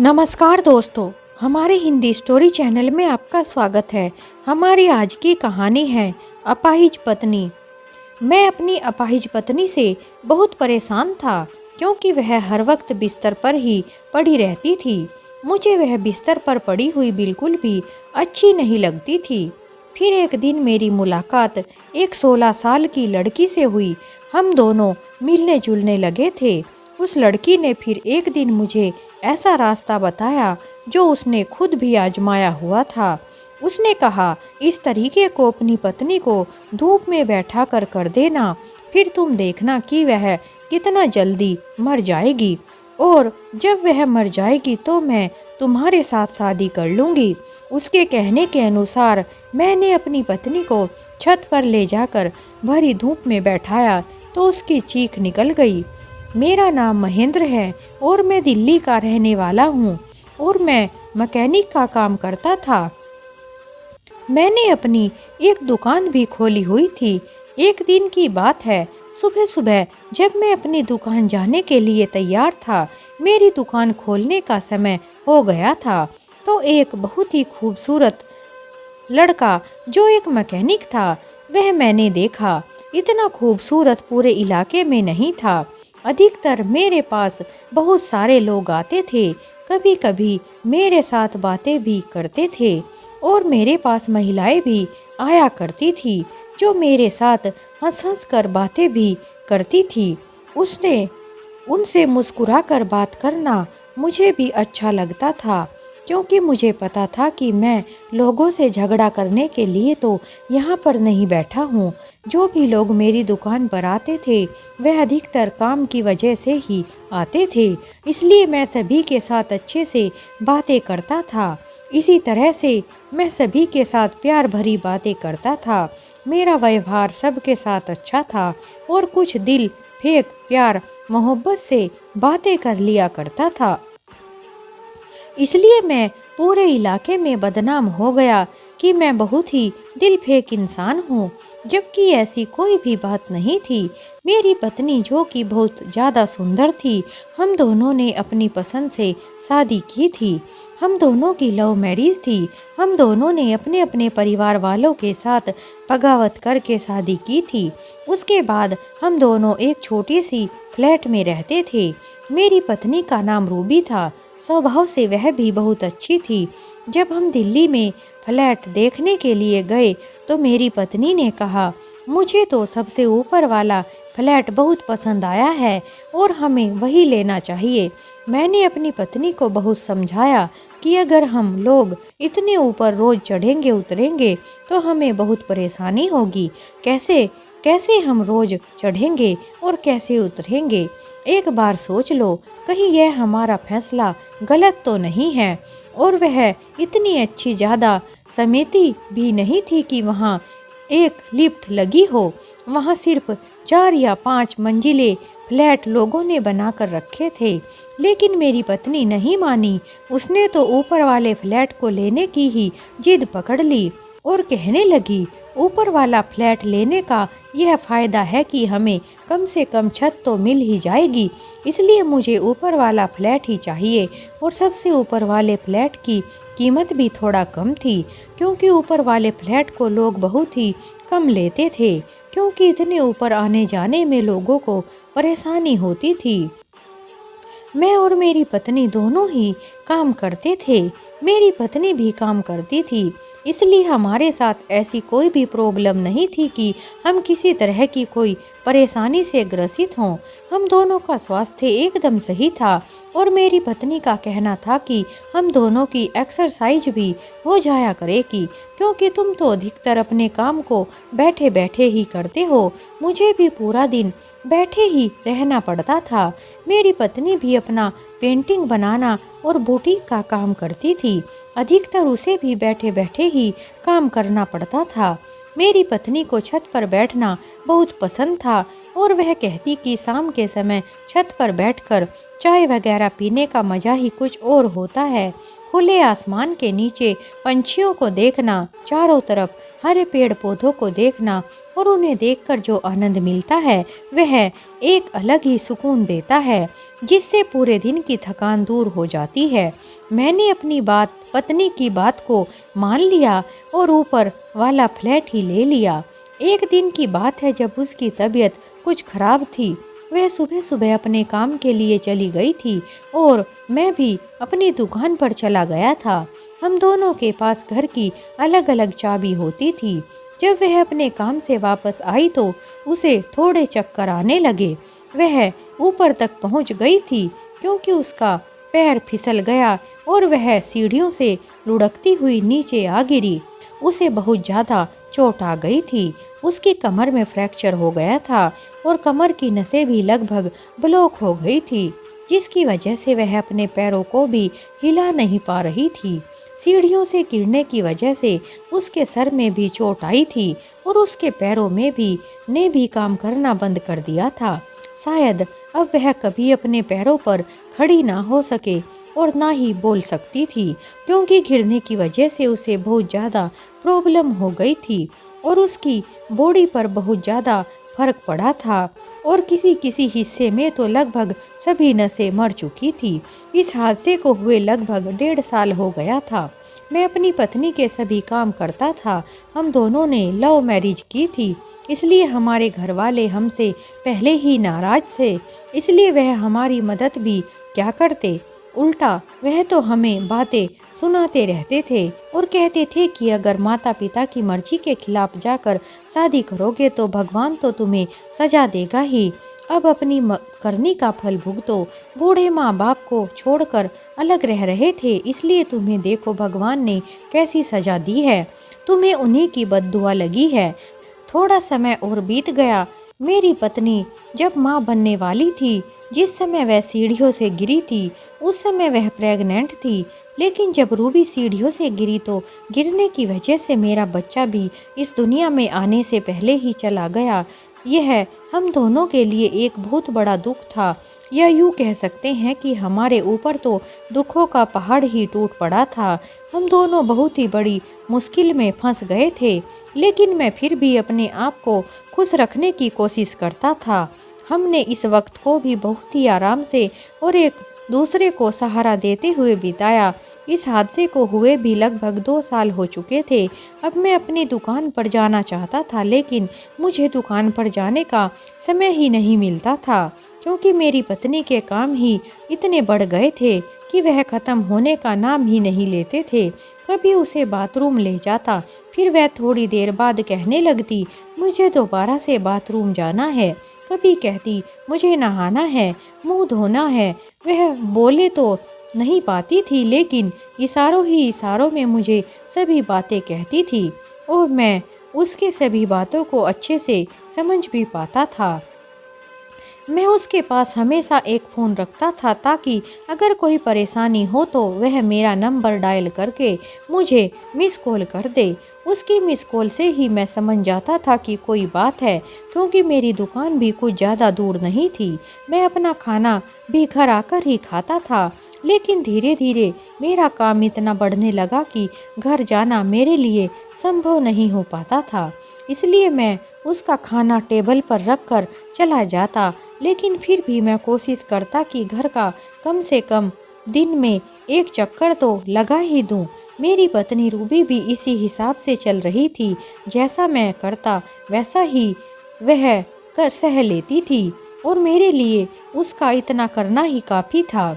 नमस्कार दोस्तों, हमारे हिंदी स्टोरी चैनल में आपका स्वागत है। हमारी आज की कहानी है अपाहिज पत्नी। मैं अपनी अपाहिज पत्नी से बहुत परेशान था क्योंकि वह हर वक्त बिस्तर पर ही पड़ी रहती थी। मुझे वह बिस्तर पर पड़ी हुई बिल्कुल भी अच्छी नहीं लगती थी। फिर एक दिन मेरी मुलाकात एक 16 साल की लड़की से हुई। हम दोनों मिलने जुलने लगे थे। उस लड़की ने फिर एक दिन मुझे ऐसा रास्ता बताया जो उसने खुद भी आजमाया हुआ था। उसने कहा, इस तरीके को अपनी पत्नी को धूप में बैठा कर देना, फिर तुम देखना कि वह कितना जल्दी मर जाएगी, और जब वह मर जाएगी तो मैं तुम्हारे साथ शादी कर लूँगी। उसके कहने के अनुसार मैंने अपनी पत्नी को छत पर ले जाकर भरी धूप में बैठाया तो उसकी चीख निकल गई। मेरा नाम महेंद्र है और मैं दिल्ली का रहने वाला हूँ और मैं मैकेनिक का काम करता था। मैंने अपनी एक दुकान भी खोली हुई थी। एक दिन की बात है, सुबह सुबह जब मैं अपनी दुकान जाने के लिए तैयार था, मेरी दुकान खोलने का समय हो गया था, तो एक बहुत ही खूबसूरत लड़का जो एक मैकेनिक था वह मैंने देखा। इतना खूबसूरत पूरे इलाके में नहीं था। अधिकतर मेरे पास बहुत सारे लोग आते थे, कभी कभी मेरे साथ बातें भी करते थे और मेरे पास महिलाएं भी आया करती थी जो मेरे साथ हंस हंस कर बातें भी करती थी। उसने उनसे मुस्कुरा कर बात करना मुझे भी अच्छा लगता था, क्योंकि मुझे पता था कि मैं लोगों से झगड़ा करने के लिए तो यहाँ पर नहीं बैठा हूँ। जो भी लोग मेरी दुकान पर आते थे वह अधिकतर काम की वजह से ही आते थे, इसलिए मैं सभी के साथ अच्छे से बातें करता था। इसी तरह से मैं सभी के साथ प्यार भरी बातें करता था। मेरा व्यवहार सबके साथ अच्छा था और कुछ दिल फेंक प्यार मोहब्बत से बातें कर लिया करता था। इसलिए मैं पूरे इलाके में बदनाम हो गया कि मैं बहुत ही दिल फेंक इंसान हूँ, जबकि ऐसी कोई भी बात नहीं थी। मेरी पत्नी जो कि बहुत ज़्यादा सुंदर थी, हम दोनों ने अपनी पसंद से शादी की थी। हम दोनों की लव मैरिज थी। हम दोनों ने अपने अपने परिवार वालों के साथ बगावत करके शादी की थी। उसके बाद हम दोनों एक छोटी सी फ्लैट में रहते थे। मेरी पत्नी का नाम रूबी था। स्वभाव से वह भी बहुत अच्छी थी। जब हम दिल्ली में फ्लैट देखने के लिए गए तो मेरी पत्नी ने कहा, मुझे तो सबसे ऊपर वाला फ्लैट बहुत पसंद आया है और हमें वही लेना चाहिए। मैंने अपनी पत्नी को बहुत समझाया कि अगर हम लोग इतने ऊपर रोज चढ़ेंगे उतरेंगे तो हमें बहुत परेशानी होगी। कैसे कैसे हम रोज चढ़ेंगे और कैसे उतरेंगे? एक बार सोच लो, कहीं यह हमारा फैसला गलत तो नहीं है। और वह इतनी अच्छी ज़्यादा समिति भी नहीं थी कि वहाँ एक लिफ्ट लगी हो। वहाँ सिर्फ 4 या 5 मंजिले फ्लैट लोगों ने बनाकर रखे थे, लेकिन मेरी पत्नी नहीं मानी। उसने तो ऊपर वाले फ्लैट को लेने की ही जिद पकड़ ली और कहने लगी, ऊपर वाला फ्लैट लेने का यह फ़ायदा है कि हमें कम से कम छत तो मिल ही जाएगी, इसलिए मुझे ऊपर वाला फ्लैट ही चाहिए। और सबसे ऊपर वाले फ्लैट की कीमत भी थोड़ा कम थी, क्योंकि ऊपर वाले फ्लैट को लोग बहुत ही कम लेते थे, क्योंकि इतने ऊपर आने जाने में लोगों को परेशानी होती थी। मैं और मेरी पत्नी दोनों ही काम करते थे। मेरी पत्नी भी काम करती थी, इसलिए हमारे साथ ऐसी कोई भी प्रॉब्लम नहीं थी कि हम किसी तरह की कोई परेशानी से ग्रसित हों। हम दोनों का स्वास्थ्य एकदम सही था और मेरी पत्नी का कहना था कि हम दोनों की एक्सरसाइज भी हो जाया करेगी, क्योंकि तुम तो अधिकतर अपने काम को बैठे बैठे ही करते हो। मुझे भी पूरा दिन बैठे ही रहना पड़ता था। मेरी पत्नी भी अपना पेंटिंग बनाना और बुटीक का काम करती थी। अधिकतर उसे भी बैठे बैठे ही काम करना पड़ता था। मेरी पत्नी को छत पर बैठना बहुत पसंद था और वह कहती कि शाम के समय छत पर बैठकर चाय वगैरह पीने का मज़ा ही कुछ और होता है। खुले आसमान के नीचे पंछियों को देखना, चारों तरफ हरे पेड़ पौधों को देखना और उन्हें देखकर जो आनंद मिलता है वह एक अलग ही सुकून देता है, जिससे पूरे दिन की थकान दूर हो जाती है। मैंने अपनी पत्नी की बात को मान लिया और ऊपर वाला फ्लैट ही ले लिया। एक दिन की बात है जब उसकी तबीयत कुछ खराब थी। वह सुबह सुबह अपने काम के लिए चली गई थी और मैं भी अपनी दुकान पर चला गया था। हम दोनों के पास घर की अलग अलग चाबी होती थी। जब वह अपने काम से वापस आई तो उसे थोड़े चक्कर आने लगे। वह ऊपर तक पहुंच गई थी क्योंकि उसका पैर फिसल गया और वह सीढ़ियों से लुढ़कती हुई नीचे आ गिरी। उसे बहुत ज़्यादा चोट आ गई थी। उसकी कमर में फ्रैक्चर हो गया था और कमर की नसें भी लगभग ब्लॉक हो गई थी, जिसकी वजह से वह अपने पैरों को भी हिला नहीं पा रही थी। सीढ़ियों से गिरने की वजह से उसके सर में भी चोट आई थी और उसके पैरों में भी काम करना बंद कर दिया था। शायद अब वह कभी अपने पैरों पर खड़ी ना हो सके और ना ही बोल सकती थी, क्योंकि गिरने की वजह से उसे बहुत ज़्यादा प्रॉब्लम हो गई थी और उसकी बॉडी पर बहुत ज़्यादा फर्क पड़ा था और किसी किसी हिस्से में तो लगभग सभी नसें मर चुकी थी। इस हादसे को हुए लगभग 1.5 साल हो गया था। मैं अपनी पत्नी के सभी काम करता था। हम दोनों ने लव मैरिज की थी, इसलिए हमारे घर वाले हमसे पहले ही नाराज थे। इसलिए वह हमारी मदद भी क्या करते, उल्टा वह तो हमें बातें सुनाते रहते थे और कहते थे कि अगर माता पिता की मर्जी के खिलाफ जाकर शादी करोगे तो भगवान तो तुम्हें सजा देगा ही। अब अपनी करनी का फल भुगतो। बूढ़े माँ बाप को छोड़कर अलग रह रहे थे, इसलिए तुम्हें देखो भगवान ने कैसी सजा दी है। तुम्हें उन्हीं की बद्दुआ लगी है। थोड़ा समय और बीत गया। मेरी पत्नी जब माँ बनने वाली थी, जिस समय वह सीढ़ियों से गिरी थी उस समय वह प्रेग्नेंट थी। लेकिन जब रूबी सीढ़ियों से गिरी तो गिरने की वजह से मेरा बच्चा भी इस दुनिया में आने से पहले ही चला गया। यह हम दोनों के लिए एक बहुत बड़ा दुख था, या यूँ कह सकते हैं कि हमारे ऊपर तो दुखों का पहाड़ ही टूट पड़ा था। हम दोनों बहुत ही बड़ी मुश्किल में फंस गए थे, लेकिन मैं फिर भी अपने आप को खुश रखने की कोशिश करता था। हमने इस वक्त को भी बहुत ही आराम से और एक दूसरे को सहारा देते हुए बिताया। इस हादसे को हुए भी लगभग 2 साल हो चुके थे। अब मैं अपनी दुकान पर जाना चाहता था, लेकिन मुझे दुकान पर जाने का समय ही नहीं मिलता था, क्योंकि मेरी पत्नी के काम ही इतने बढ़ गए थे कि वह ख़त्म होने का नाम ही नहीं लेते थे। कभी उसे बाथरूम ले जाता, फिर वह थोड़ी देर बाद कहने लगती मुझे दोबारा से बाथरूम जाना है। कभी कहती मुझे नहाना है, मुंह धोना है। वह बोले तो नहीं पाती थी, लेकिन इशारों में मुझे सभी बातें कहती थी और मैं उसके सभी बातों को अच्छे से समझ भी पाता था। मैं उसके पास हमेशा एक फ़ोन रखता था ताकि अगर कोई परेशानी हो तो वह मेरा नंबर डायल करके मुझे मिस कॉल कर दे। उसकी मिस कॉल से ही मैं समझ जाता था कि कोई बात है, क्योंकि मेरी दुकान भी कुछ ज़्यादा दूर नहीं थी। मैं अपना खाना भी घर आकर ही खाता था, लेकिन धीरे धीरे मेरा काम इतना बढ़ने लगा कि घर जाना मेरे लिए संभव नहीं हो पाता था। इसलिए मैं उसका खाना टेबल पर रख कर चला जाता, लेकिन फिर भी मैं कोशिश करता कि घर का कम से कम दिन में एक चक्कर तो लगा ही दूं। मेरी पत्नी रूबी भी इसी हिसाब से चल रही थी। जैसा मैं करता वैसा ही वह कर सह लेती थी और मेरे लिए उसका इतना करना ही काफ़ी था।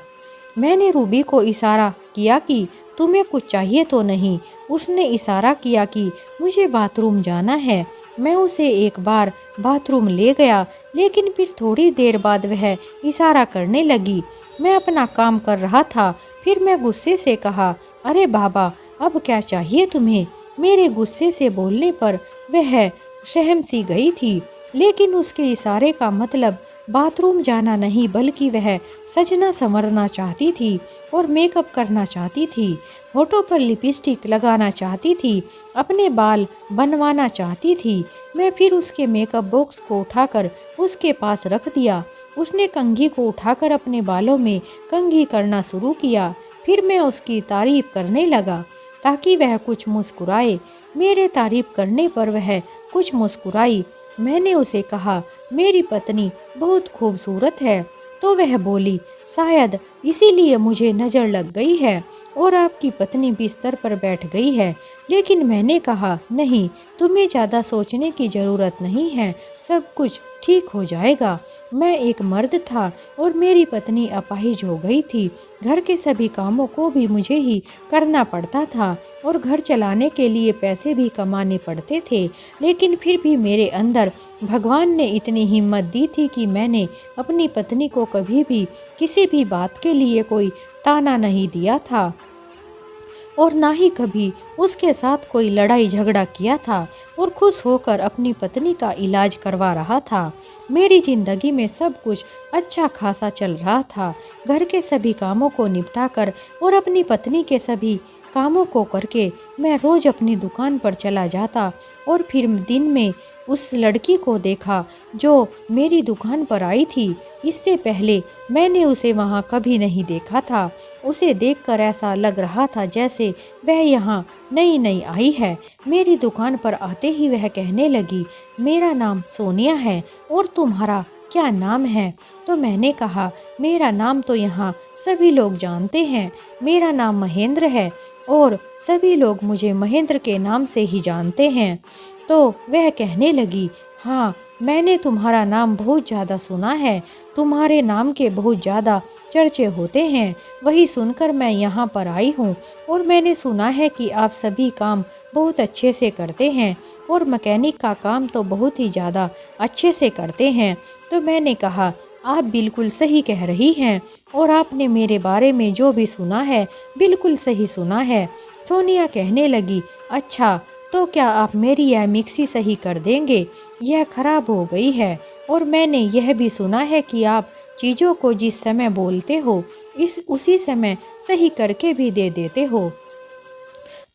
मैंने रूबी को इशारा किया कि तुम्हें कुछ चाहिए तो नहीं। उसने इशारा किया कि मुझे बाथरूम जाना है। मैं उसे एक बार बाथरूम ले गया, लेकिन फिर थोड़ी देर बाद वह इशारा करने लगी। मैं अपना काम कर रहा था। फिर मैं गुस्से से कहा, अरे बाबा, अब क्या चाहिए तुम्हें? मेरे गुस्से से बोलने पर वह सहम सी गई थी, लेकिन उसके इशारे का मतलब बाथरूम जाना नहीं, बल्कि वह सजना संवरना चाहती थी और मेकअप करना चाहती थी, होठों पर लिपस्टिक लगाना चाहती थी, अपने बाल बनवाना चाहती थी। मैं फिर उसके मेकअप बॉक्स को उठाकर उसके पास रख दिया। उसने कंघी को उठाकर अपने बालों में कंघी करना शुरू किया। फिर मैं उसकी तारीफ करने लगा ताकि वह कुछ मुस्कुराए। मेरे तारीफ करने पर वह कुछ मुस्कुराई। मैंने उसे कहा, मेरी पत्नी बहुत खूबसूरत है। तो वह बोली, शायद इसीलिए मुझे नज़र लग गई है और आपकी पत्नी बिस्तर पर बैठ गई है। लेकिन मैंने कहा, नहीं, तुम्हें ज़्यादा सोचने की ज़रूरत नहीं है, सब कुछ ठीक हो जाएगा। मैं एक मर्द था और मेरी पत्नी अपाहिज हो गई थी। घर के सभी कामों को भी मुझे ही करना पड़ता था और घर चलाने के लिए पैसे भी कमाने पड़ते थे। लेकिन फिर भी मेरे अंदर भगवान ने इतनी हिम्मत दी थी कि मैंने अपनी पत्नी को कभी भी किसी भी बात के लिए कोई ताना नहीं दिया था और ना ही कभी उसके साथ कोई लड़ाई झगड़ा किया था और खुश होकर अपनी पत्नी का इलाज करवा रहा था। मेरी ज़िंदगी में सब कुछ अच्छा खासा चल रहा था। घर के सभी कामों को निपटाकर और अपनी पत्नी के सभी कामों को करके मैं रोज़ अपनी दुकान पर चला जाता और फिर दिन में उस लड़की को देखा जो मेरी दुकान पर आई थी। इससे पहले मैंने उसे वहाँ कभी नहीं देखा था। उसे देखकर ऐसा लग रहा था जैसे वह यहाँ नई नई आई है। मेरी दुकान पर आते ही वह कहने लगी, मेरा नाम सोनिया है और तुम्हारा क्या नाम है? तो मैंने कहा, मेरा नाम तो यहाँ सभी लोग जानते हैं, मेरा नाम महेंद्र है और सभी लोग मुझे महेंद्र के नाम से ही जानते हैं। तो वह कहने लगी, हाँ, मैंने तुम्हारा नाम बहुत ज़्यादा सुना है, तुम्हारे नाम के बहुत ज़्यादा चर्चे होते हैं। वही सुनकर मैं यहाँ पर आई हूँ और मैंने सुना है कि आप सभी काम बहुत अच्छे से करते हैं और मैकेनिक का काम तो बहुत ही ज़्यादा अच्छे से करते हैं। तो मैंने कहा, आप बिल्कुल सही कह रही हैं और आपने मेरे बारे में जो भी सुना है बिल्कुल सही सुना है। सोनिया कहने लगी, अच्छा, तो क्या आप मेरी यह मिक्सी सही कर देंगे? यह खराब हो गई है और मैंने यह भी सुना है कि आप चीज़ों को जिस समय बोलते हो उसी समय सही करके भी दे देते हो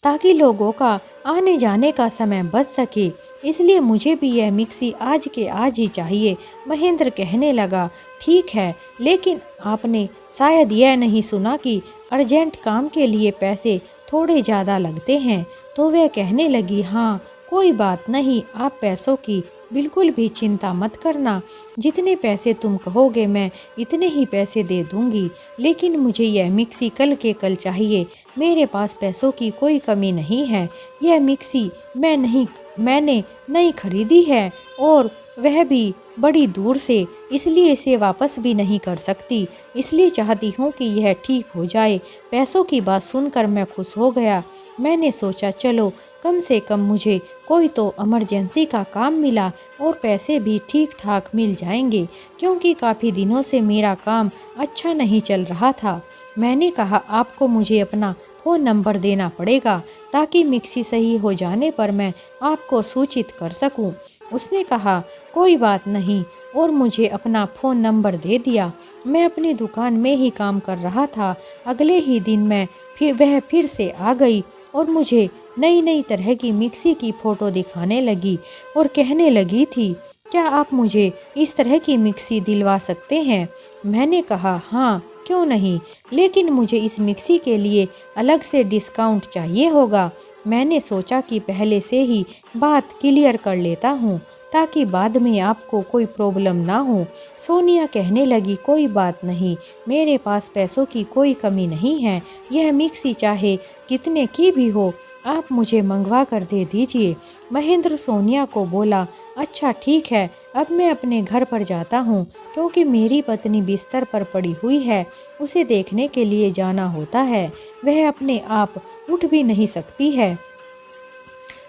ताकि लोगों का आने जाने का समय बच सके। इसलिए मुझे भी यह मिक्सी आज के आज ही चाहिए। महेंद्र कहने लगा, ठीक है, लेकिन आपने शायद यह नहीं सुना कि अर्जेंट काम के लिए पैसे थोड़े ज़्यादा लगते हैं। तो वह कहने लगी, हाँ, कोई बात नहीं, आप पैसों की बिल्कुल भी चिंता मत करना। जितने पैसे तुम कहोगे मैं इतने ही पैसे दे दूंगी। लेकिन मुझे यह मिक्सी कल के कल चाहिए। मेरे पास पैसों की कोई कमी नहीं है। यह मिक्सी मैंने नहीं खरीदी है और वह भी बड़ी दूर से, इसलिए इसे वापस भी नहीं कर सकती। इसलिए चाहती हूँ कि यह ठीक हो जाए। पैसों की बात सुनकर मैं खुश हो गया। मैंने सोचा, चलो कम से कम मुझे कोई तो इमरजेंसी का काम मिला और पैसे भी ठीक ठाक मिल जाएंगे, क्योंकि काफ़ी दिनों से मेरा काम अच्छा नहीं चल रहा था। मैंने कहा, आपको मुझे अपना फ़ोन नंबर देना पड़ेगा ताकि मिक्सी सही हो जाने पर मैं आपको सूचित कर सकूं। उसने कहा, कोई बात नहीं, और मुझे अपना फ़ोन नंबर दे दिया। मैं अपनी दुकान में ही काम कर रहा था। अगले ही दिन वह फिर से आ गई और मुझे नई नई तरह की मिक्सी की फ़ोटो दिखाने लगी और कहने लगी थी, क्या आप मुझे इस तरह की मिक्सी दिलवा सकते हैं? मैंने कहा, हाँ, क्यों नहीं, लेकिन मुझे इस मिक्सी के लिए अलग से डिस्काउंट चाहिए होगा। मैंने सोचा कि पहले से ही बात क्लियर कर लेता हूँ ताकि बाद में आपको कोई प्रॉब्लम ना हो। सोनिया कहने लगी, कोई बात नहीं, मेरे पास पैसों की कोई कमी नहीं है। यह मिक्सी चाहे कितने की भी हो, आप मुझे मंगवा कर दे दीजिए। महेंद्र सोनिया को बोला, अच्छा ठीक है, अब मैं अपने घर पर जाता हूँ, क्योंकि मेरी पत्नी बिस्तर पर पड़ी हुई है। उसे देखने के लिए जाना होता है, वह अपने आप उठ भी नहीं सकती है।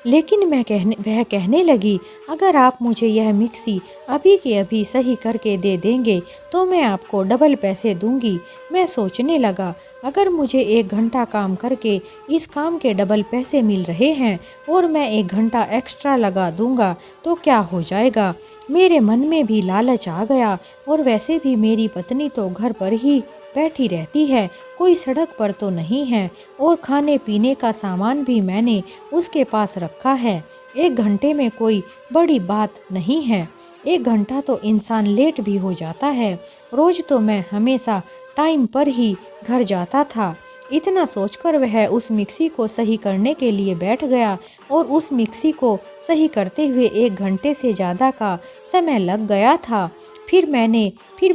लेकिन वह कहने लगी, अगर आप मुझे यह मिक्सी अभी के अभी सही करके दे देंगे तो मैं आपको डबल पैसे दूंगी। मैं सोचने लगा, अगर मुझे 1 घंटा काम करके इस काम के डबल पैसे मिल रहे हैं और मैं 1 घंटा एक्स्ट्रा लगा दूंगा तो क्या हो जाएगा। मेरे मन में भी लालच आ गया और वैसे भी मेरी पत्नी तो घर पर ही बैठी रहती है, कोई सड़क पर तो नहीं है और खाने पीने का सामान भी मैंने उसके पास रखा है। 1 घंटे में कोई बड़ी बात नहीं है। 1 घंटा तो इंसान लेट भी हो जाता है। रोज़ तो मैं हमेशा टाइम पर ही घर जाता था। इतना सोचकर वह उस मिक्सी को सही करने के लिए बैठ गया और उस मिक्सी को सही करते हुए 1 घंटे से ज़्यादा का समय लग गया था। फिर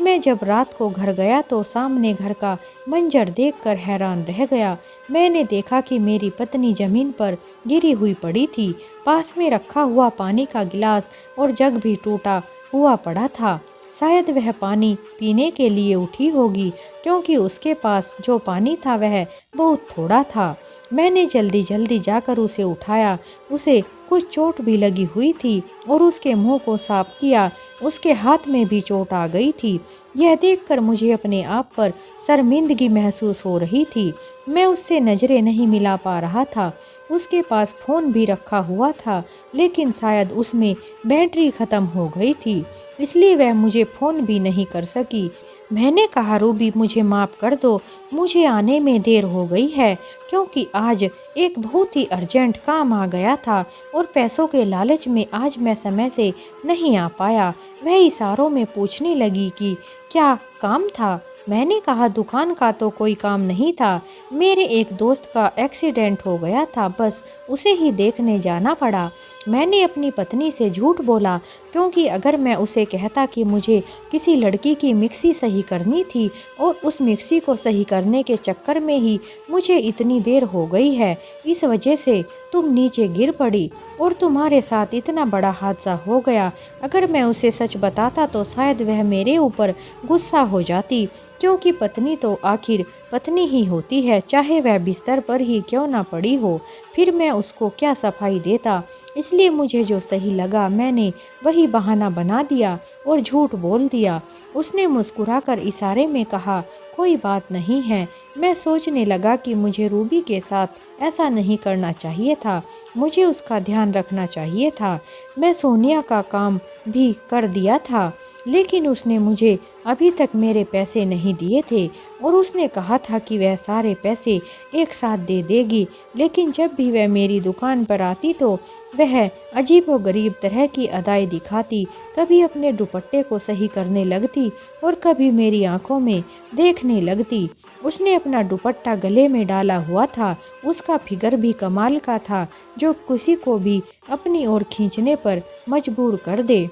मैं जब रात को घर गया तो सामने घर का मंजर देखकर हैरान रह गया। मैंने देखा कि मेरी पत्नी ज़मीन पर गिरी हुई पड़ी थी। पास में रखा हुआ पानी का गिलास और जग भी टूटा हुआ पड़ा था। शायद वह पानी पीने के लिए उठी होगी, क्योंकि उसके पास जो पानी था वह बहुत थोड़ा था। मैंने जल्दी जल्दी जाकर उसे उठाया। उसे कुछ चोट भी लगी हुई थी और उसके मुंह को साफ किया। उसके हाथ में भी चोट आ गई थी। यह देखकर मुझे अपने आप पर शर्मिंदगी महसूस हो रही थी। मैं उससे नज़रें नहीं मिला पा रहा था। उसके पास फ़ोन भी रखा हुआ था, लेकिन शायद उसमें बैटरी ख़त्म हो गई थी, इसलिए वह मुझे फ़ोन भी नहीं कर सकी। मैंने कहा, रूबी मुझे माफ़ कर दो, मुझे आने में देर हो गई है, क्योंकि आज एक बहुत ही अर्जेंट काम आ गया था और पैसों के लालच में आज मैं समय से नहीं आ पाया। वह इशारों में पूछने लगी कि क्या काम था। मैंने कहा, दुकान का तो कोई काम नहीं था, मेरे एक दोस्त का एक्सीडेंट हो गया था, बस उसे ही देखने जाना पड़ा। मैंने अपनी पत्नी से झूठ बोला, क्योंकि अगर मैं उसे कहता कि मुझे किसी लड़की की मिक्सी सही करनी थी और उस मिक्सी को सही करने के चक्कर में ही मुझे इतनी देर हो गई है, इस वजह से तुम नीचे गिर पड़ी और तुम्हारे साथ इतना बड़ा हादसा हो गया। अगर मैं उसे सच बताता तो शायद वह मेरे ऊपर गुस्सा हो जाती, क्योंकि पत्नी तो आखिर पत्नी ही होती है, चाहे वह बिस्तर पर ही क्यों ना पड़ी हो। फिर मैं उसको क्या सफाई देता, इसलिए मुझे जो सही लगा मैंने वही बहाना बना दिया और झूठ बोल दिया। उसने मुस्कुराकर इशारे में कहा, कोई बात नहीं है। मैं सोचने लगा कि मुझे रूबी के साथ ऐसा नहीं करना चाहिए था, मुझे उसका ध्यान रखना चाहिए था। मैं सोनिया का काम भी कर दिया था, लेकिन उसने मुझे अभी तक मेरे पैसे नहीं दिए थे और उसने कहा था कि वह सारे पैसे एक साथ दे देगी। लेकिन जब भी वह मेरी दुकान पर आती तो वह अजीबोगरीब तरह की अदाएं दिखाती, कभी अपने दुपट्टे को सही करने लगती और कभी मेरी आंखों में देखने लगती। उसने अपना दुपट्टा गले में डाला हुआ था, उसका फिगर भी कमाल का था, जो किसी को भी अपनी ओर खींचने पर मजबूर कर दे।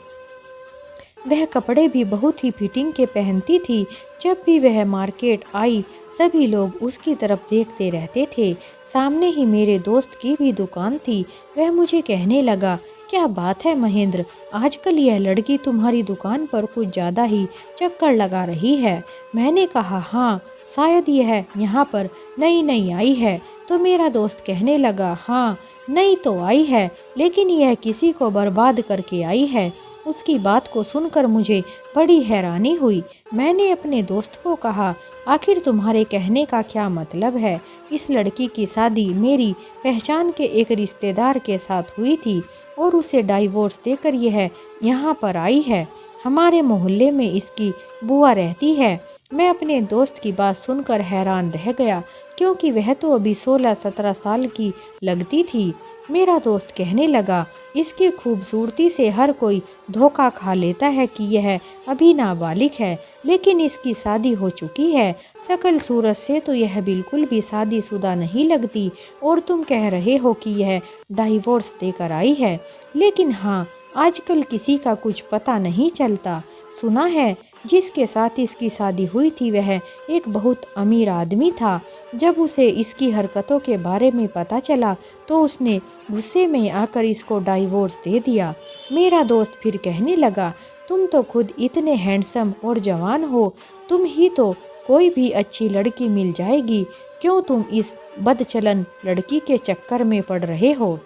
वह कपड़े भी बहुत ही फिटिंग के पहनती थी। जब भी वह मार्केट आई सभी लोग उसकी तरफ देखते रहते थे। सामने ही मेरे दोस्त की भी दुकान थी। वह मुझे कहने लगा, क्या बात है महेंद्र, आजकल यह लड़की तुम्हारी दुकान पर कुछ ज़्यादा ही चक्कर लगा रही है। मैंने कहा, हाँ शायद यह यहाँ पर नई नई आई है। तो मेरा दोस्त कहने लगा, हाँ नई तो आई है, लेकिन यह किसी को बर्बाद करके आई है। उसकी बात को सुनकर मुझे बड़ी हैरानी हुई। मैंने अपने दोस्त को कहा, आखिर तुम्हारे कहने का क्या मतलब है। इस लड़की की शादी मेरी पहचान के एक रिश्तेदार के साथ हुई थी और उसे डाइवोर्स देकर यह यहाँ पर आई है। हमारे मोहल्ले में इसकी बुआ रहती है। मैं अपने दोस्त की बात सुनकर हैरान रह गया, क्योंकि वह तो अभी 16-17 साल की लगती थी। मेरा दोस्त कहने लगा, इसकी खूबसूरती से हर कोई धोखा खा लेता है कि यह अभी नाबालिग है, लेकिन इसकी शादी हो चुकी है। शक्ल सूरत से तो यह बिल्कुल भी शादीशुदा नहीं लगती और तुम कह रहे हो कि यह डाइवोर्स देकर आई है। लेकिन हाँ, आजकल किसी का कुछ पता नहीं चलता। सुना है जिसके साथ इसकी शादी हुई थी वह एक बहुत अमीर आदमी था। जब उसे इसकी हरकतों के बारे में पता चला तो उसने गुस्से में आकर इसको डाइवोर्स दे दिया। मेरा दोस्त फिर कहने लगा, तुम तो खुद इतने हैंडसम और जवान हो, तुम ही तो कोई भी अच्छी लड़की मिल जाएगी, क्यों तुम इस बदचलन लड़की के चक्कर में पड़ रहे हो।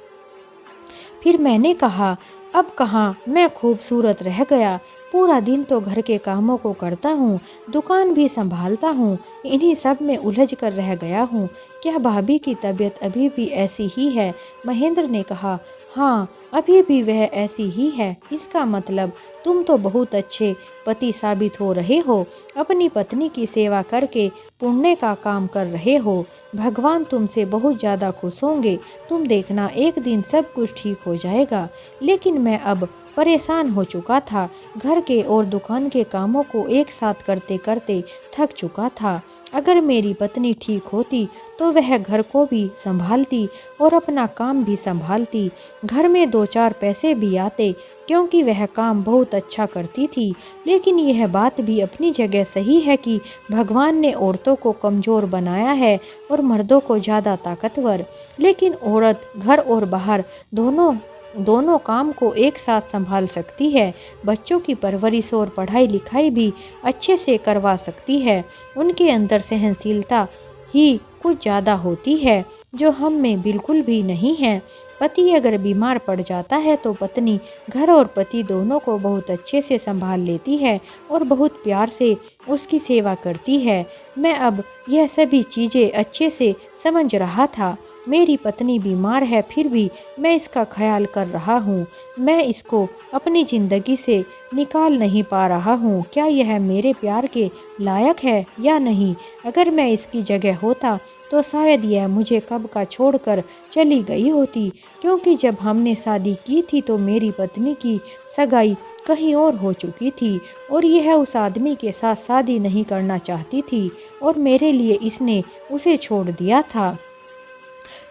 फिर मैंने कहा, अब कहाँ मैं खूबसूरत रह गया, पूरा दिन तो घर के कामों को करता हूँ, दुकान भी संभालता हूँ, इन्हीं सब में उलझ कर रह गया हूँ। क्या भाभी की तबीयत अभी भी ऐसी ही है? महेंद्र ने कहा, हाँ अभी भी वह ऐसी ही है। इसका मतलब तुम तो बहुत अच्छे पति साबित हो रहे हो, अपनी पत्नी की सेवा करके पुण्य का काम कर रहे हो। भगवान तुमसे बहुत ज़्यादा खुश होंगे। तुम देखना, एक दिन सब कुछ ठीक हो जाएगा। लेकिन मैं अब परेशान हो चुका था, घर के और दुकान के कामों को एक साथ करते करते थक चुका था। अगर मेरी पत्नी ठीक होती तो वह घर को भी संभालती और अपना काम भी संभालती। घर में 2-4 पैसे भी आते क्योंकि वह काम बहुत अच्छा करती थी। लेकिन यह बात भी अपनी जगह सही है कि भगवान ने औरतों को कमज़ोर बनाया है और मर्दों को ज़्यादा ताकतवर। लेकिन औरत घर और बाहर दोनों काम को एक साथ संभाल सकती है। बच्चों की परवरिश और पढ़ाई लिखाई भी अच्छे से करवा सकती है। उनके अंदर सहनशीलता ही कुछ ज़्यादा होती है जो हम में बिल्कुल भी नहीं है। पति अगर बीमार पड़ जाता है तो पत्नी घर और पति दोनों को बहुत अच्छे से संभाल लेती है और बहुत प्यार से उसकी सेवा करती है। मैं अब यह सभी चीज़ें अच्छे से समझ रहा था। मेरी पत्नी बीमार है फिर भी मैं इसका ख्याल कर रहा हूँ। मैं इसको अपनी ज़िंदगी से निकाल नहीं पा रहा हूँ। क्या यह मेरे प्यार के लायक है या नहीं? अगर मैं इसकी जगह होता तो शायद यह मुझे कब का छोड़कर चली गई होती, क्योंकि जब हमने शादी की थी तो मेरी पत्नी की सगाई कहीं और हो चुकी थी और यह उस आदमी के साथ शादी नहीं करना चाहती थी और मेरे लिए इसने उसे छोड़ दिया था।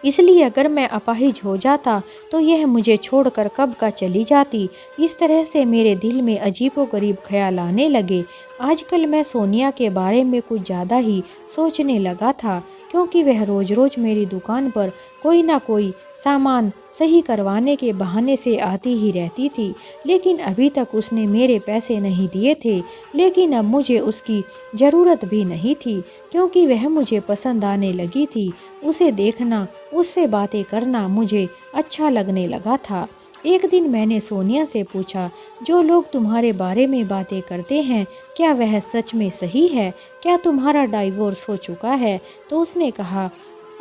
इसलिए अगर मैं अपाहिज हो जाता तो यह मुझे छोड़कर कब का चली जाती। इस तरह से मेरे दिल में अजीबोगरीब ख्याल आने लगे। आजकल मैं सोनिया के बारे में कुछ ज़्यादा ही सोचने लगा था, क्योंकि वह रोज़ रोज़ मेरी दुकान पर कोई ना कोई सामान सही करवाने के बहाने से आती ही रहती थी। लेकिन अभी तक उसने मेरे पैसे नहीं दिए थे। लेकिन अब मुझे उसकी ज़रूरत भी नहीं थी, क्योंकि वह मुझे पसंद आने लगी थी। उसे देखना, उससे बातें करना मुझे अच्छा लगने लगा था। एक दिन मैंने सोनिया से पूछा, जो लोग तुम्हारे बारे में बातें करते हैं क्या वह सच में सही है? क्या तुम्हारा डाइवोर्स हो चुका है? तो उसने कहा,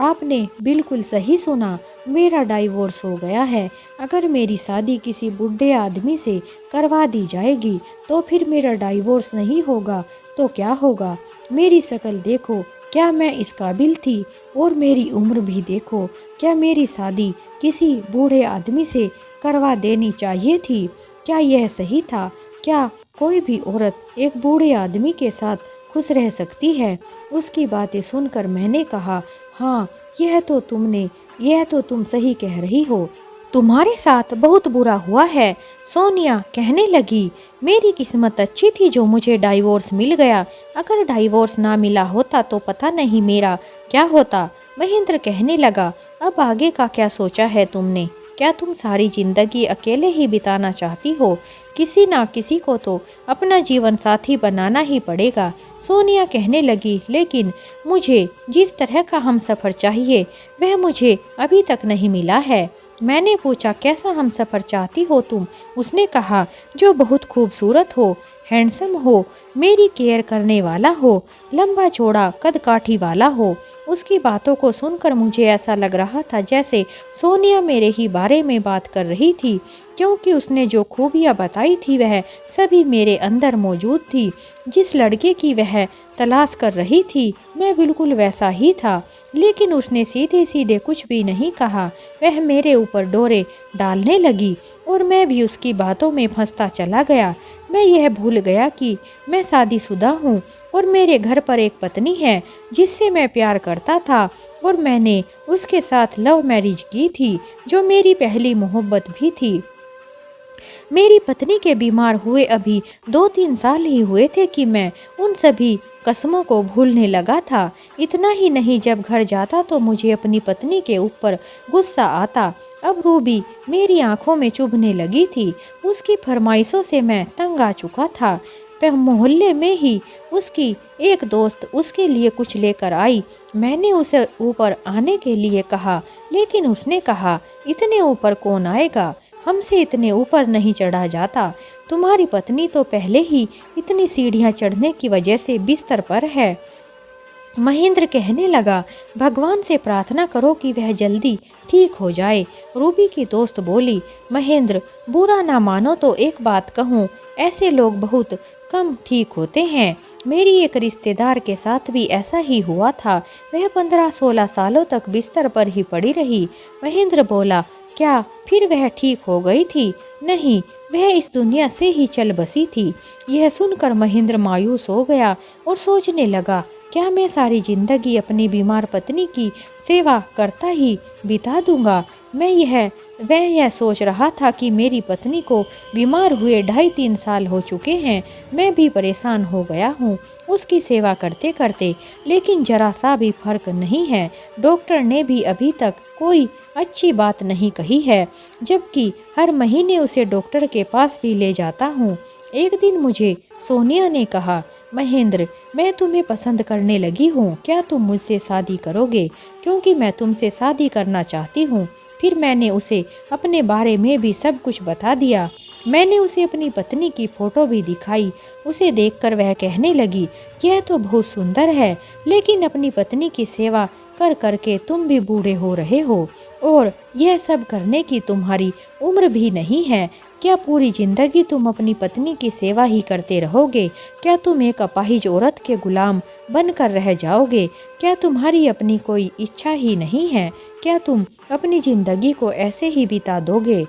आपने बिल्कुल सही सुना, मेरा डाइवोर्स हो गया है। अगर मेरी शादी किसी बूढ़े आदमी से करवा दी जाएगी तो फिर मेरा डाइवोर्स नहीं होगा तो क्या होगा? मेरी शक्ल देखो, क्या मैं इस काबिल थी? और मेरी उम्र भी देखो, क्या मेरी शादी किसी बूढ़े आदमी से करवा देनी चाहिए थी? क्या यह सही था? क्या कोई भी औरत एक बूढ़े आदमी के साथ खुश रह सकती है? उसकी बातें सुनकर मैंने कहा, हाँ, यह तो तुम सही कह रही हो। तुम्हारे साथ बहुत बुरा हुआ है। सोनिया कहने लगी, मेरी किस्मत अच्छी थी जो मुझे डाइवोर्स मिल गया। अगर डाइवोर्स ना मिला होता तो पता नहीं मेरा क्या होता। महेंद्र कहने लगा, अब आगे का क्या सोचा है तुमने? क्या तुम सारी जिंदगी अकेले ही बिताना चाहती हो? किसी ना किसी को तो अपना जीवन साथी बनाना ही पड़ेगा। सोनिया कहने लगी, लेकिन मुझे जिस तरह का हम सफ़र चाहिए वह मुझे अभी तक नहीं मिला है। मैंने पूछा, कैसा हम सफ़र चाहती हो तुम? उसने कहा, जो बहुत खूबसूरत हो, हैंडसम हो, मेरी केयर करने वाला हो, लंबा चौड़ा कद काठी वाला हो। उसकी बातों को सुनकर मुझे ऐसा लग रहा था जैसे सोनिया मेरे ही बारे में बात कर रही थी, क्योंकि उसने जो खूबियाँ बताई थी वह सभी मेरे अंदर मौजूद थी। जिस लड़के की वह तलाश कर रही थी मैं बिल्कुल वैसा ही था। लेकिन उसने सीधे सीधे कुछ भी नहीं कहा। वह मेरे ऊपर डोरे डालने लगी और मैं भी उसकी बातों में फंसता चला गया। मैं यह भूल गया कि मैं शादीशुदा हूँ और मेरे घर पर एक पत्नी है जिससे मैं प्यार करता था और मैंने उसके साथ लव मैरिज की थी, जो मेरी पहली मोहब्बत भी थी। मेरी पत्नी के बीमार हुए अभी 2-3 साल ही हुए थे कि मैं उन सभी कसमों को भूलने लगा था। इतना ही नहीं, जब घर जाता तो मुझे अपनी पत्नी के ऊपर गुस्सा आता। अब रूबी मेरी आंखों में चुभने लगी थी। उसकी फरमाइशों से मैं तंग आ चुका था। मोहल्ले में ही उसकी एक दोस्त उसके लिए कुछ लेकर आई। मैंने उसे ऊपर आने के लिए कहा, लेकिन उसने कहा, इतने ऊपर कौन आएगा? हमसे इतने ऊपर नहीं चढ़ा जाता। तुम्हारी पत्नी तो पहले ही इतनी सीढ़ियाँ चढ़ने की वजह से बिस्तर पर है। महेंद्र कहने लगा, भगवान से प्रार्थना करो कि वह जल्दी ठीक हो जाए। रूबी की दोस्त बोली, महेंद्र, बुरा ना मानो तो एक बात कहूँ, ऐसे लोग बहुत कम ठीक होते हैं। मेरी एक रिश्तेदार के साथ भी ऐसा ही हुआ था। वह 15-16 सालों तक बिस्तर पर ही पड़ी रही। महेंद्र बोला, क्या फिर वह ठीक हो गई थी? नहीं, वह इस दुनिया से ही चल बसी थी। यह सुनकर महेंद्र मायूस हो गया और सोचने लगा, क्या मैं सारी जिंदगी अपनी बीमार पत्नी की सेवा करता ही बिता दूंगा? वह यह सोच रहा था कि मेरी पत्नी को बीमार हुए 2.5-3 साल हो चुके हैं। मैं भी परेशान हो गया हूँ उसकी सेवा करते करते, लेकिन जरा सा भी फर्क नहीं है। डॉक्टर ने भी अभी तक कोई अच्छी बात नहीं कही है, जबकि हर महीने उसे डॉक्टर के पास भी ले जाता हूँ। एक दिन मुझे सोनिया ने कहा, महेंद्र, मैं तुम्हें पसंद करने लगी हूँ, क्या तुम मुझसे शादी करोगे? क्योंकि मैं तुमसे शादी करना चाहती हूँ। फिर मैंने उसे अपने बारे में भी सब कुछ बता दिया। मैंने उसे अपनी पत्नी की फ़ोटो भी दिखाई। उसे देखकर वह कहने लगी, यह तो बहुत सुंदर है, लेकिन अपनी पत्नी की सेवा कर करके तुम भी बूढ़े हो रहे हो और यह सब करने की तुम्हारी उम्र भी नहीं है। क्या पूरी जिंदगी तुम अपनी पत्नी की सेवा ही करते रहोगे? क्या तुम एक अपाहिज औरत के गुलाम बनकर रह जाओगे? क्या तुम्हारी अपनी कोई इच्छा ही नहीं है? क्या तुम अपनी जिंदगी को ऐसे ही बिता दोगे?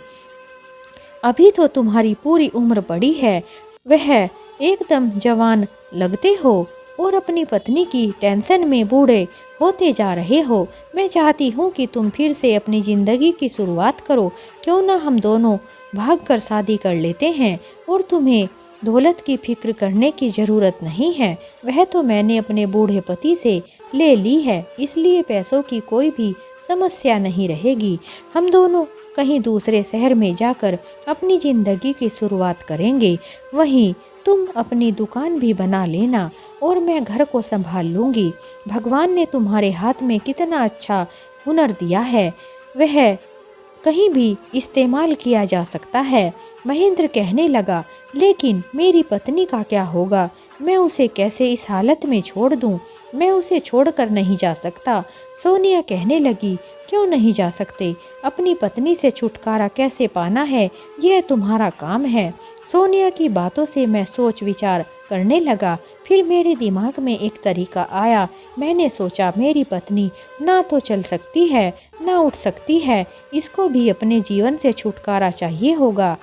अभी तो तुम्हारी पूरी उम्र पड़ी है, वह एकदम जवान लगते हो और अपनी पत्नी की टेंशन में बूढ़े होते जा रहे हो। मैं चाहती हूँ कि तुम फिर से अपनी ज़िंदगी की शुरुआत करो। क्यों ना हम दोनों भागकर शादी कर लेते हैं और तुम्हें दौलत की फिक्र करने की ज़रूरत नहीं है। वह तो मैंने अपने बूढ़े पति से ले ली है, इसलिए पैसों की कोई भी समस्या नहीं रहेगी। हम दोनों कहीं दूसरे शहर में जाकर अपनी ज़िंदगी की शुरुआत करेंगे। वहीं तुम अपनी दुकान भी बना लेना और मैं घर को संभाल लूँगी। भगवान ने तुम्हारे हाथ में कितना अच्छा हुनर दिया है, वह कहीं भी इस्तेमाल किया जा सकता है। महेंद्र कहने लगा, लेकिन मेरी पत्नी का क्या होगा? मैं उसे कैसे इस हालत में छोड़ दूं? मैं उसे छोड़कर नहीं जा सकता। सोनिया कहने लगी, क्यों नहीं जा सकते? अपनी पत्नी से छुटकारा कैसे पाना है, यह तुम्हारा काम है। सोनिया की बातों से मैं सोच विचार करने लगा। फिर मेरे दिमाग में एक तरीका आया। मैंने सोचा, मेरी पत्नी ना तो चल सकती है ना उठ सकती है, इसको भी अपने जीवन से छुटकारा चाहिए होगा।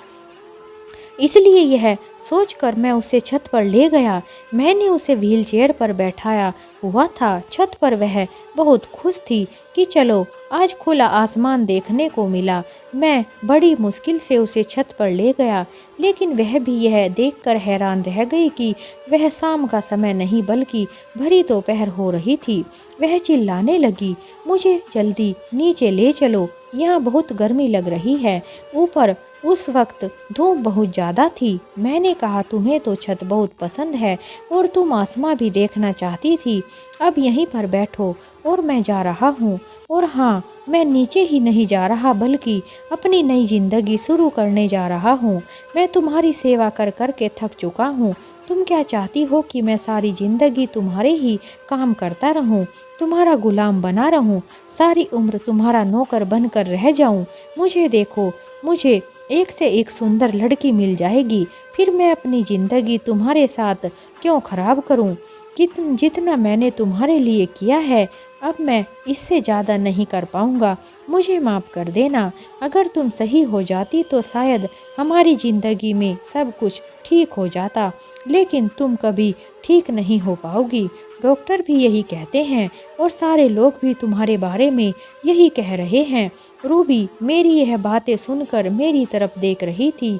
इसलिए यह सोचकर मैं उसे छत पर ले गया। मैंने उसे व्हीलचेयर पर बैठाया हुआ था। छत पर वह बहुत खुश थी कि चलो आज खुला आसमान देखने को मिला। मैं बड़ी मुश्किल से उसे छत पर ले गया, लेकिन वह भी यह देखकर हैरान रह गई कि वह शाम का समय नहीं बल्कि भरी दोपहर हो रही थी। वह चिल्लाने लगी, मुझे जल्दी नीचे ले चलो, यहाँ बहुत गर्मी लग रही है। ऊपर उस वक्त धूप बहुत ज़्यादा थी। मैंने कहा, तुम्हें तो छत बहुत पसंद है और तुम आसमां भी देखना चाहती थी। अब यहीं पर बैठो और मैं जा रहा हूँ। और हाँ, मैं नीचे ही नहीं जा रहा बल्कि अपनी नई जिंदगी शुरू करने जा रहा हूँ। मैं तुम्हारी सेवा कर कर के थक चुका हूँ। तुम क्या चाहती हो कि मैं सारी जिंदगी तुम्हारे ही काम करता रहूं, तुम्हारा गुलाम बना रहूं, सारी उम्र तुम्हारा नौकर बनकर रह जाऊं? मुझे देखो, मुझे एक से एक सुंदर लड़की मिल जाएगी, फिर मैं अपनी ज़िंदगी तुम्हारे साथ क्यों खराब करूं? जितना मैंने तुम्हारे लिए किया है, अब मैं इससे ज़्यादा नहीं कर पाऊंगा। मुझे माफ़ कर देना। अगर तुम सही हो जाती तो शायद हमारी ज़िंदगी में सब कुछ ठीक हो जाता, लेकिन तुम कभी ठीक नहीं हो पाओगी। डॉक्टर भी यही कहते हैं और सारे लोग भी तुम्हारे बारे में यही कह रहे हैं। रूबी मेरी यह बातें सुनकर मेरी तरफ देख रही थी।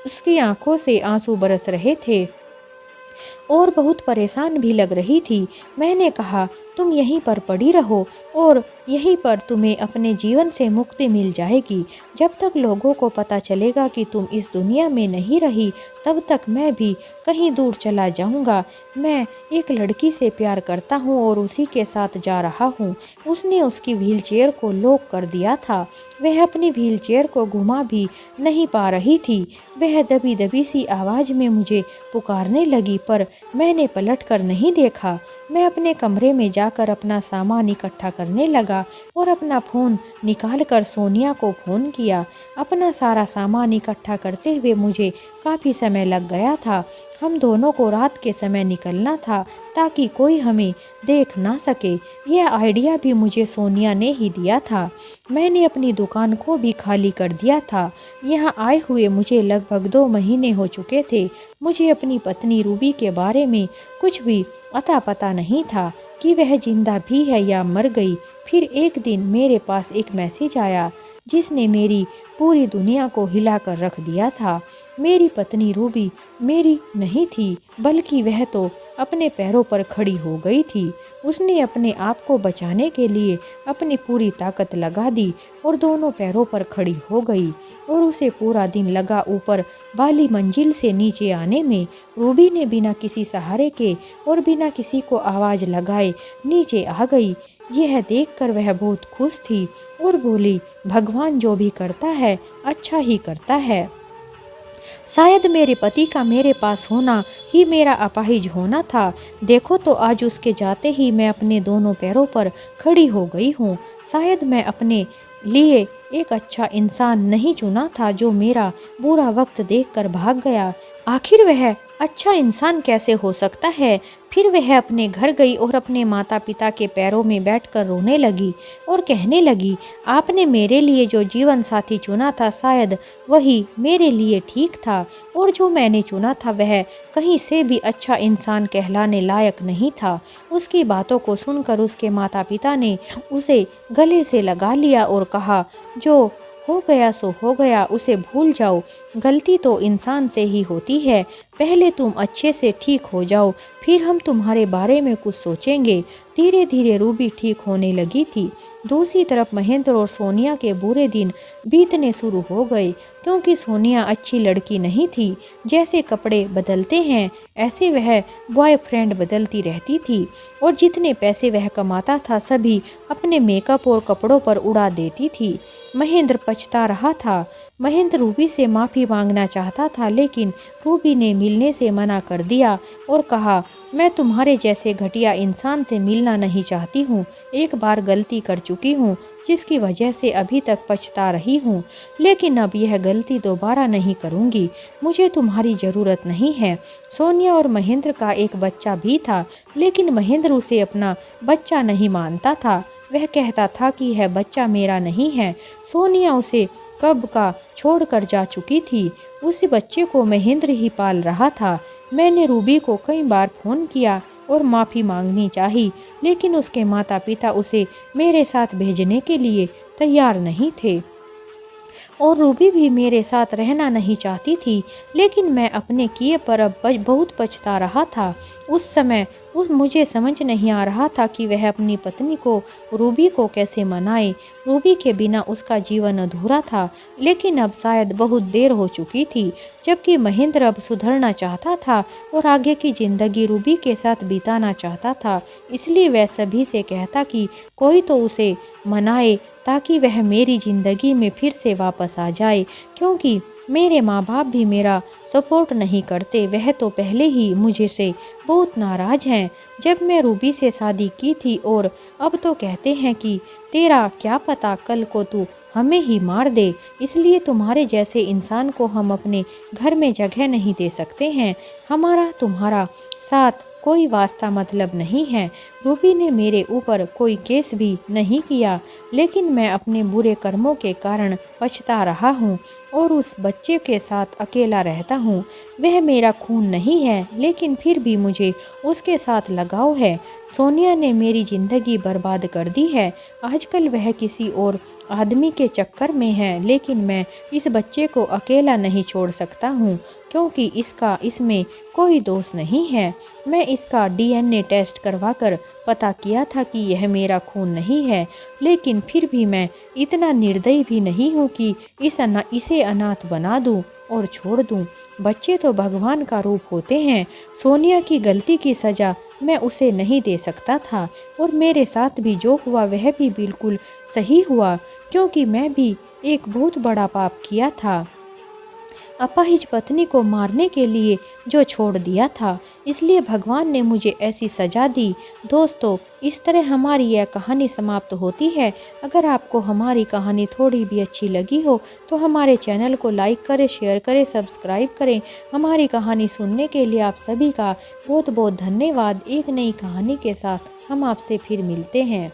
उसकी आंखों से आंसू बरस रहे थे और बहुत परेशान भी लग रही थी। मैंने कहा, तुम यहीं पर पड़ी रहो और यहीं पर तुम्हें अपने जीवन से मुक्ति मिल जाएगी। जब तक लोगों को पता चलेगा कि तुम इस दुनिया में नहीं रही, तब तक मैं भी कहीं दूर चला जाऊंगा। मैं एक लड़की से प्यार करता हूँ और उसी के साथ जा रहा हूँ। उसने उसकी व्हीलचेयर को लॉक कर दिया था। वह अपनी व्हीलचेयर को घुमा भी नहीं पा रही थी। वह दबी दबी सी आवाज़ में मुझे पुकारने लगी, पर मैंने पलट कर नहीं देखा। मैं अपने कमरे में जाकर अपना सामान इकट्ठा करने लगा और अपना फ़ोन निकालकर सोनिया को फ़ोन किया। अपना सारा सामान इकट्ठा करते हुए मुझे काफ़ी समय लग गया था। हम दोनों को रात के समय निकलना था ताकि कोई हमें देख ना सके। यह आइडिया भी मुझे सोनिया ने ही दिया था। मैंने अपनी दुकान को भी खाली कर दिया था। यहाँ आए हुए मुझे लगभग 2 महीने हो चुके थे। मुझे अपनी पत्नी रूबी के बारे में कुछ भी अता पता नहीं था। कि वह जिंदा भी है या मर गई। फिर एक दिन मेरे पास एक मैसेज आया जिसने मेरी पूरी दुनिया को हिलाकर रख दिया था। मेरी पत्नी रूबी मेरी नहीं थी, बल्कि वह तो अपने पैरों पर खड़ी हो गई थी। उसने अपने आप को बचाने के लिए अपनी पूरी ताकत लगा दी और दोनों पैरों पर खड़ी हो गई। और उसे पूरा दिन लगा ऊपर वाली मंजिल से नीचे आने में। रूबी ने बिना किसी सहारे के और बिना किसी को आवाज़ लगाए नीचे आ गई। यह देखकर वह बहुत खुश थी और बोली, भगवान जो भी करता है अच्छा ही करता है। शायद मेरे पति का मेरे पास होना ही मेरा अपाहिज होना था। देखो तो आज उसके जाते ही मैं अपने दोनों पैरों पर खड़ी हो गई हूँ। शायद मैं अपने लिए एक अच्छा इंसान नहीं चुना था जो मेरा बुरा वक्त देखकर भाग गया। आखिर वह अच्छा इंसान कैसे हो सकता है? फिर वह अपने घर गई और अपने माता पिता के पैरों में बैठकर रोने लगी और कहने लगी, आपने मेरे लिए जो जीवन साथी चुना था शायद वही मेरे लिए ठीक था, और जो मैंने चुना था वह कहीं से भी अच्छा इंसान कहलाने लायक नहीं था। उसकी बातों को सुनकर उसके माता पिता ने उसे गले से लगा लिया और कहा, जो हो गया सो हो गया, उसे भूल जाओ। गलती तो इंसान से ही होती है। पहले तुम अच्छे से ठीक हो जाओ, फिर हम तुम्हारे बारे में कुछ सोचेंगे। धीरे धीरे रूबी ठीक होने लगी थी। दूसरी तरफ महेंद्र और सोनिया के बुरे दिन बीतने शुरू हो गए, क्योंकि सोनिया अच्छी लड़की नहीं थी। जैसे कपड़े बदलते हैं ऐसे वह बॉयफ्रेंड बदलती रहती थी, और जितने पैसे वह कमाता था सभी अपने मेकअप और कपड़ों पर उड़ा देती थी। महेंद्र पछता रहा था। महेंद्र रूबी से माफ़ी मांगना चाहता था, लेकिन रूबी ने मिलने से मना कर दिया और कहा, मैं तुम्हारे जैसे घटिया इंसान से मिलना नहीं चाहती हूँ। एक बार गलती कर चुकी हूँ जिसकी वजह से अभी तक पछता रही हूँ, लेकिन अब यह गलती दोबारा नहीं करूँगी। मुझे तुम्हारी ज़रूरत नहीं है। सोनिया और महेंद्र का एक बच्चा भी था, लेकिन महेंद्र उसे अपना बच्चा नहीं मानता था। वह कहता था कि यह बच्चा मेरा नहीं है। सोनिया उसे कब का छोड़कर जा चुकी थी। उस बच्चे को महेंद्र ही पाल रहा था। मैंने रूबी को कई बार फ़ोन किया और माफ़ी मांगनी चाही, लेकिन उसके माता पिता उसे मेरे साथ भेजने के लिए तैयार नहीं थे, और रूबी भी मेरे साथ रहना नहीं चाहती थी। लेकिन मैं अपने किए पर अब बहुत पछता रहा था। उस समय मुझे समझ नहीं आ रहा था कि वह अपनी पत्नी को, रूबी को कैसे मनाए। रूबी के बिना उसका जीवन अधूरा था, लेकिन अब शायद बहुत देर हो चुकी थी। जबकि महेंद्र अब सुधरना चाहता था और आगे की ज़िंदगी रूबी के साथ बिताना चाहता था। इसलिए वह सभी से कहता कि कोई तो उसे मनाए ताकि वह मेरी ज़िंदगी में फिर से वापस आ जाए, क्योंकि मेरे माँ बाप भी मेरा सपोर्ट नहीं करते। वह तो पहले ही मुझे से बहुत नाराज़ हैं। जब मैं रूबी से शादी की थी, और अब तो कहते हैं कि तेरा क्या पता कल को तू हमें ही मार दे। इसलिए तुम्हारे जैसे इंसान को हम अपने घर में जगह नहीं दे सकते हैं। हमारा तुम्हारा साथ कोई वास्ता मतलब नहीं है। रूबी ने मेरे ऊपर कोई केस भी नहीं किया, लेकिन मैं अपने बुरे कर्मों के कारण पछता रहा हूँ और उस बच्चे के साथ अकेला रहता हूँ। वह मेरा खून नहीं है, लेकिन फिर भी मुझे उसके साथ लगाव है। सोनिया ने मेरी ज़िंदगी बर्बाद कर दी है। आजकल वह किसी और आदमी के चक्कर में है, लेकिन मैं इस बच्चे को अकेला नहीं छोड़ सकता हूँ, क्योंकि इसमें कोई दोष नहीं है। मैं इसका DNA टेस्ट करवाकर पता किया था कि यह मेरा खून नहीं है, लेकिन फिर भी मैं इतना निर्दयी भी नहीं हूँ कि इसे अनाथ बना दूँ और छोड़ दूँ। बच्चे तो भगवान का रूप होते हैं। सोनिया की गलती की सज़ा मैं उसे नहीं दे सकता था, और मेरे साथ भी जो हुआ वह भी बिल्कुल सही हुआ, क्योंकि मैं भी एक बहुत बड़ा पाप किया था, अपाहिज पत्नी को मारने के लिए जो छोड़ दिया था। इसलिए भगवान ने मुझे ऐसी सज़ा दी। दोस्तों, इस तरह हमारी यह कहानी समाप्त होती है। अगर आपको हमारी कहानी थोड़ी भी अच्छी लगी हो तो हमारे चैनल को लाइक करें, शेयर करें, सब्सक्राइब करें। हमारी कहानी सुनने के लिए आप सभी का बहुत बहुत धन्यवाद। एक नई कहानी के साथ हम आपसे फिर मिलते हैं।